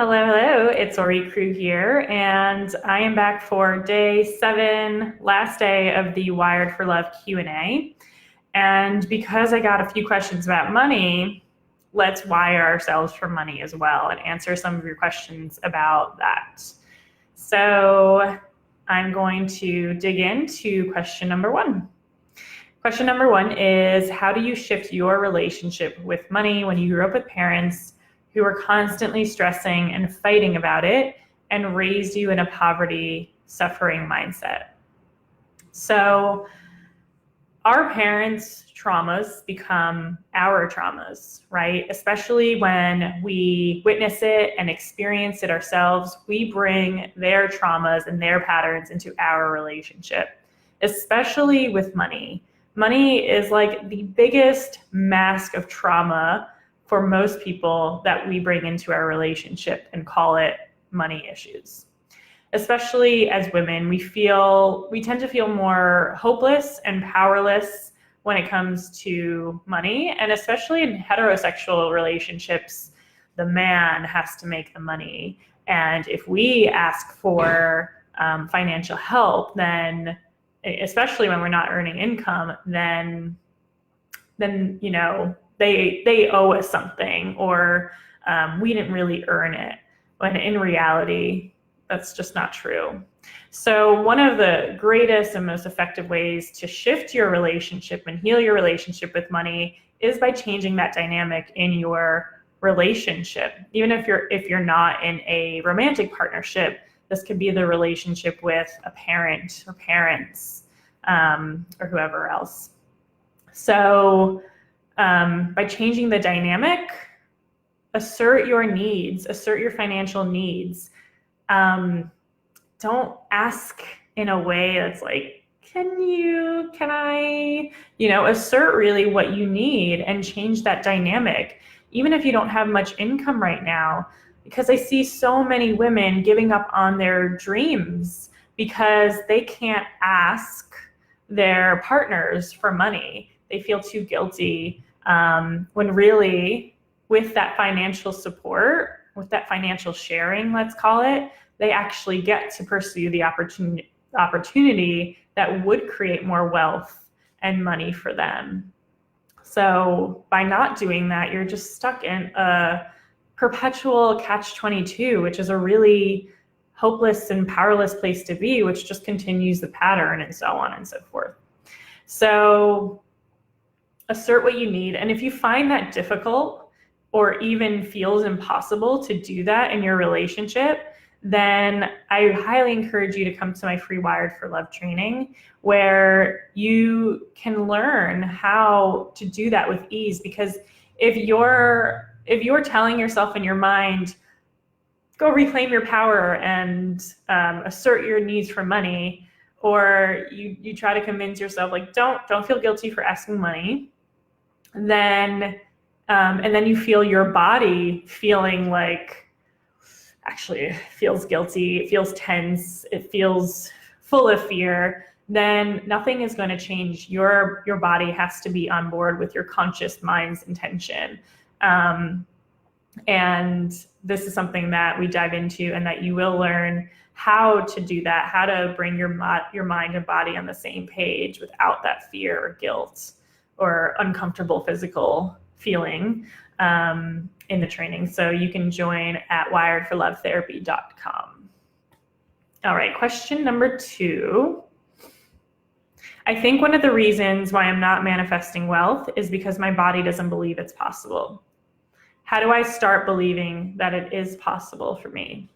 Hello, it's Orit Krug here, and I am back for day 7, last day of the Wired for Love Q&A. And because I got a few questions about money, let's wire ourselves for money as well and answer some of your questions about that. So I'm going to dig into question number 1. Question number 1 is, how do you shift your relationship with money when you grew up with parents who were constantly stressing and fighting about it and raised you in a poverty, suffering mindset? So our parents' traumas become our traumas, right? Especially when we witness it and experience it ourselves, we bring their traumas and their patterns into our relationship, especially with money. Money is like the biggest mask of trauma for most people that we bring into our relationship and call it money issues. Especially as women, we tend to feel more hopeless and powerless when it comes to money, and especially in heterosexual relationships, the man has to make the money. And if we ask for financial help, then especially when we're not earning income, then you know, they owe us something, or we didn't really earn it, when in reality, that's just not true. So one of the greatest and most effective ways to shift your relationship and heal your relationship with money is by changing that dynamic in your relationship. Even if you're not in a romantic partnership, this could be the relationship with a parent or parents, or whoever else. So by changing the dynamic, assert your needs, assert your financial needs. Don't ask in a way that's like, can I, assert really what you need and change that dynamic, even if you don't have much income right now, because I see so many women giving up on their dreams because they can't ask their partners for money. They feel too guilty, when really with that financial support, with that financial sharing, let's call it, they actually get to pursue the opportunity that would create more wealth and money for them. So by not doing that, you're just stuck in a perpetual catch-22, which is a really hopeless and powerless place to be, which just continues the pattern and so on and so forth. So assert what you need. And if you find that difficult or even feels impossible to do that in your relationship, then I highly encourage you to come to my free Wired for Love training, where you can learn how to do that with ease. Because if you're telling yourself in your mind, go reclaim your power and assert your needs for money, or you try to convince yourself like, don't feel guilty for asking money, then and then you feel your body feeling like, actually it feels guilty, it feels tense, it feels full of fear, then nothing is going to change. Your body has to be on board with your conscious mind's intention. And this is something that we dive into and that you will learn how to do that, how to bring your mind and body on the same page without that fear or guilt or uncomfortable physical feeling in the training. So you can join at wiredforlovetherapy.com. All right, question number 2. I think one of the reasons why I'm not manifesting wealth is because my body doesn't believe it's possible. How do I start believing that it is possible for me?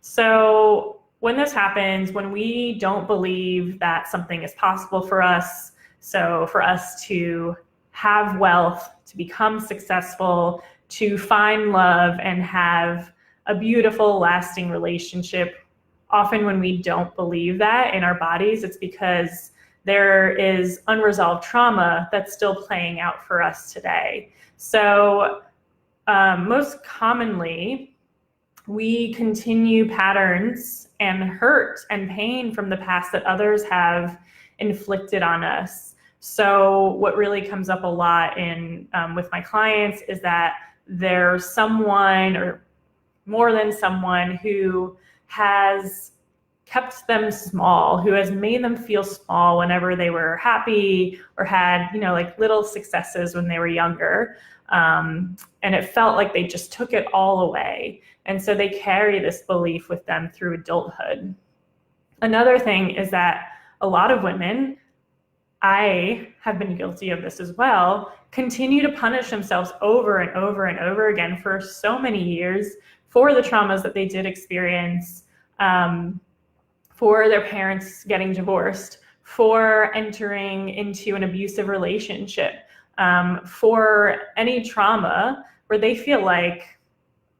So when this happens, when we don't believe that something is possible for us, so for us to have wealth, to become successful, to find love and have a beautiful, lasting relationship, often when we don't believe that in our bodies, it's because there is unresolved trauma that's still playing out for us today. So most commonly, we continue patterns and hurt and pain from the past that others have inflicted on us. So what really comes up a lot in with my clients is that there's someone or more than someone who has kept them small, who has made them feel small whenever they were happy or had, like little successes when they were younger. And it felt like they just took it all away. And so they carry this belief with them through adulthood. Another thing is that a lot of women, I have been guilty of this as well, continue to punish themselves over and over and over again for so many years for the traumas that they did experience, for their parents getting divorced, for entering into an abusive relationship, for any trauma where they feel like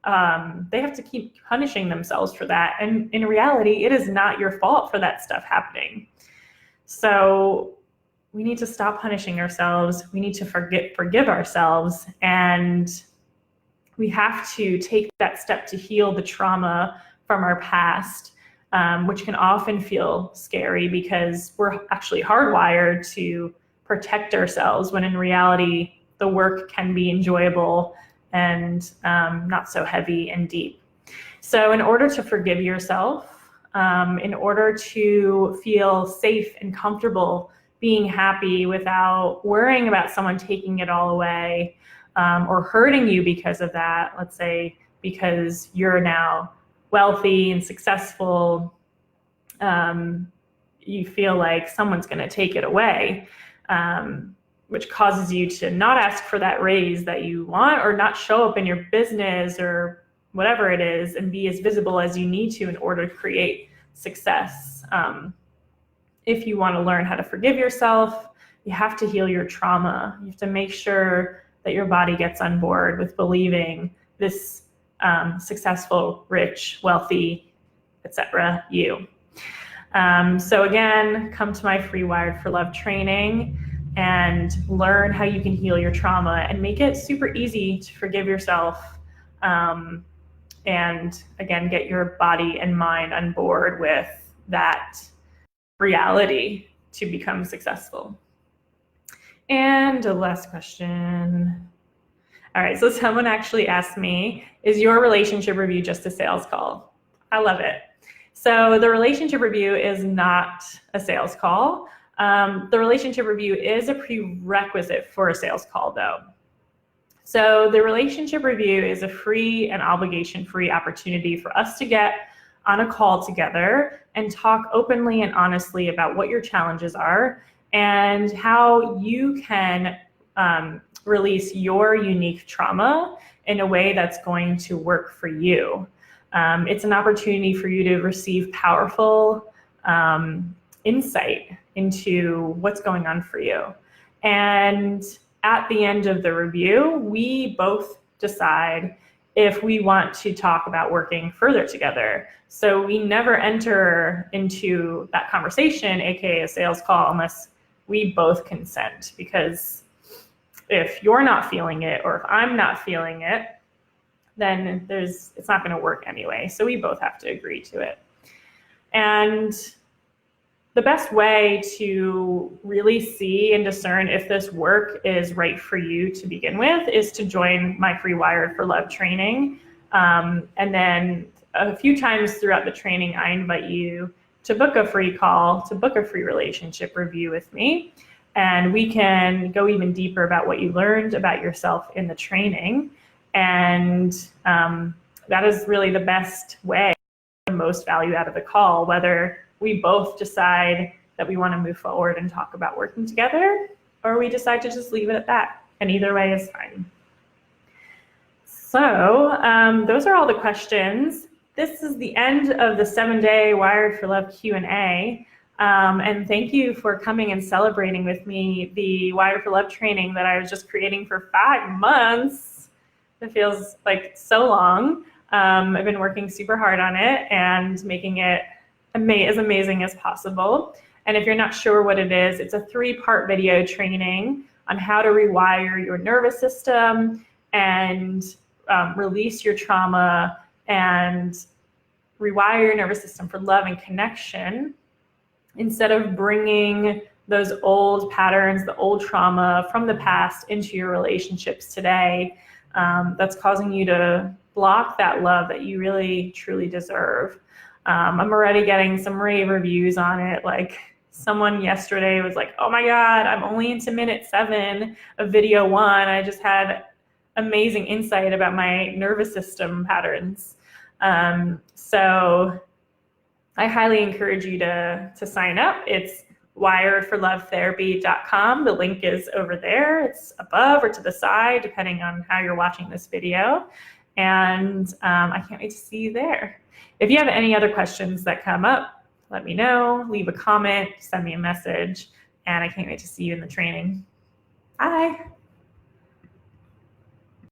they have to keep punishing themselves for that. And in reality, it is not your fault for that stuff happening. So we need to stop punishing ourselves. We need to forgive ourselves. And we have to take that step to heal the trauma from our past, which can often feel scary because we're actually hardwired to protect ourselves, when in reality, the work can be enjoyable and not so heavy and deep. So in order to forgive yourself, in order to feel safe and comfortable being happy without worrying about someone taking it all away, or hurting you because of that, let's say because you're now wealthy and successful, you feel like someone's going to take it away, which causes you to not ask for that raise that you want, or not show up in your business or whatever it is and be as visible as you need to in order to create success. If you want to learn how to forgive yourself, you have to heal your trauma. You have to make sure that your body gets on board with believing this successful, rich, wealthy, etc. you. So again, come to my free Wired for Love training and learn how you can heal your trauma and make it super easy to forgive yourself. And again, get your body and mind on board with that reality to become successful. And the last question. All right, so someone actually asked me, is your relationship review just a sales call? I love it. So the relationship review is not a sales call. The relationship review is a prerequisite for a sales call though. So the relationship review is a free and obligation-free opportunity for us to get on a call together and talk openly and honestly about what your challenges are and how you can release your unique trauma in a way that's going to work for you. It's an opportunity for you to receive powerful insight into what's going on for you. And at the end of the review, we both decide if we want to talk about working further together. So we never enter into that conversation, aka a sales call, unless we both consent, because if you're not feeling it or if I'm not feeling it, then it's not going to work anyway. So we both have to agree to it. And the best way to really see and discern if this work is right for you to begin with is to join my free Wired for Love training. And then a few times throughout the training, I invite you to book a free call, to book a free relationship review with me. And we can go even deeper about what you learned about yourself in the training. And that is really the best way, the most value out of the call, whether we both decide that we want to move forward and talk about working together, or we decide to just leave it at that. And either way is fine. So those are all the questions. This is the end of the 7-day Wired for Love Q&A. And thank you for coming and celebrating with me the Wired for Love training that I was just creating for 5 months. It feels like so long. I've been working super hard on it and making it as amazing as possible. And if you're not sure what it is, it's a 3-part video training on how to rewire your nervous system and release your trauma and rewire your nervous system for love and connection, instead of bringing those old patterns, the old trauma from the past into your relationships today. That's causing you to block that love that you really, truly deserve. I'm already getting some rave reviews on it. Like someone yesterday was like, oh my God, I'm only into minute 7 of video 1. I just had amazing insight about my nervous system patterns. So I highly encourage you to sign up. It's wiredforlovetherapy.com. The link is over there. It's above or to the side, depending on how you're watching this video. And I can't wait to see you there. If you have any other questions that come up, let me know, leave a comment, send me a message, and I can't wait to see you in the training. Bye.